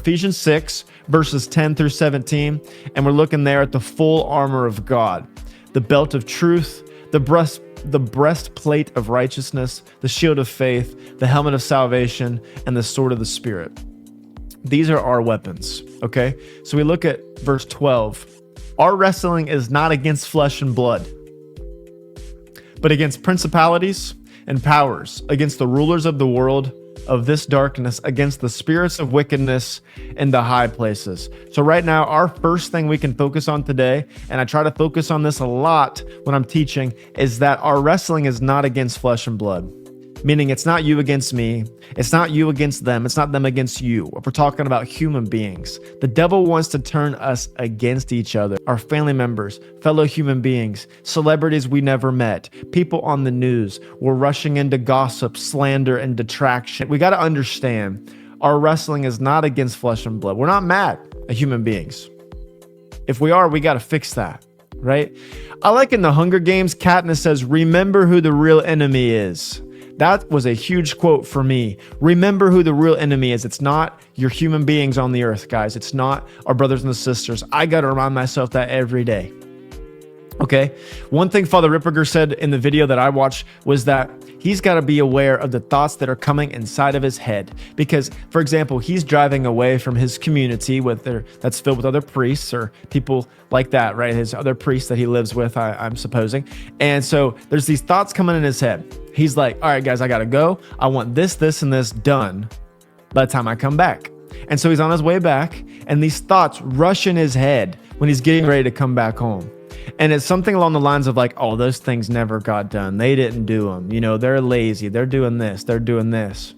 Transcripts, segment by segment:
Ephesians 6, verses 10 through 17, and we're looking there at the full armor of God, the belt of truth, the breastplate of righteousness, the shield of faith, the helmet of salvation, and the sword of the Spirit. These are our weapons, okay? So we look at verse 12. Our wrestling is not against flesh and blood, but against principalities and powers, against the rulers of the world of this darkness, against the spirits of wickedness in the high places. So right now, our first thing we can focus on today, and I try to focus on this a lot when I'm teaching, is that our wrestling is not against flesh and blood. Meaning it's not you against me. It's not you against them. It's not them against you. If we're talking about human beings, the devil wants to turn us against each other, our family members, fellow human beings, celebrities we never met, people on the news. We're rushing into gossip, slander, and detraction. We got to understand our wrestling is not against flesh and blood. We're not mad at human beings. If we are, we got to fix that, right? I like in the Hunger Games, Katniss says, remember who the real enemy is. That was a huge quote for me. Remember who the real enemy is. It's not your human beings on the earth, guys. It's not our brothers and sisters. I got to remind myself that every day. Okay? One thing Father Ripperger said in the video that I watched was that he's got to be aware of the thoughts that are coming inside of his head. Because, for example, he's driving away from his community that's filled with other priests or people like that, right? His other priests that he lives with, I'm supposing. And so there's these thoughts coming in his head. He's like, all right, guys, I got to go. I want this, this, and this done by the time I come back. And so he's on his way back, and these thoughts rush in his head when he's getting ready to come back home. And it's something along the lines of like, oh, those things never got done. They didn't do them. You know, they're lazy. They're doing this. They're doing this.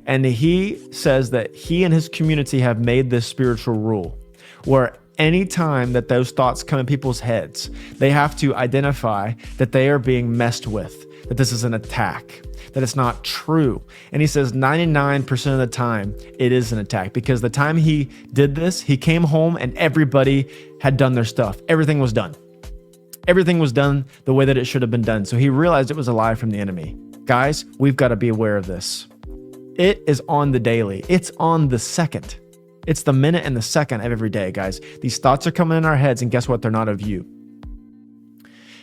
And he says that he and his community have made this spiritual rule where any time that those thoughts come in people's heads, they have to identify that they are being messed with, that this is an attack, that it's not true. And he says 99% of the time it is an attack, because the time he did this, he came home and everybody had done their stuff. Everything was done. Everything was done the way that it should have been done. So he realized it was a lie from the enemy. Guys, we've got to be aware of this. It is on the daily. It's on the second. It's the minute and the second of every day, guys. These thoughts are coming in our heads, and guess what? They're not of you.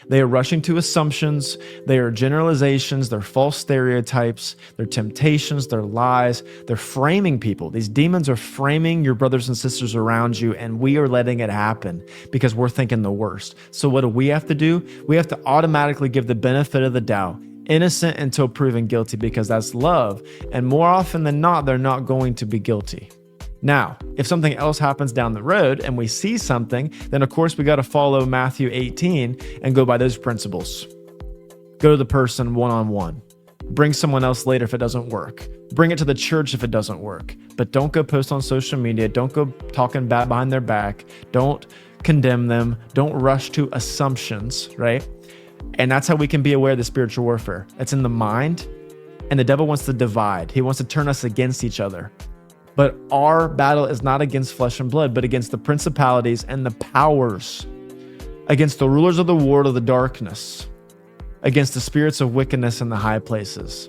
They are rushing to assumptions. They are generalizations. They're false stereotypes. They're temptations. They're lies. They're framing people. These demons are framing your brothers and sisters around you, and we are letting it happen because we're thinking the worst. So what do we have to do? We have to automatically give the benefit of the doubt. Innocent until proven guilty, because that's love. And more often than not, they're not going to be guilty. Now, if something else happens down the road and we see something, then of course we got to follow Matthew 18 and go by those principles. Go to the person one-on-one. Bring someone else later if it doesn't work. Bring it to the church if it doesn't work. But don't go post on social media. Don't go talking bad behind their back. Don't condemn them. Don't rush to assumptions, right? And that's how we can be aware of the spiritual warfare. It's in the mind, and the devil wants to divide. He wants to turn us against each other. But our battle is not against flesh and blood, but against the principalities and the powers, against the rulers of the world of the darkness, against the spirits of wickedness in the high places.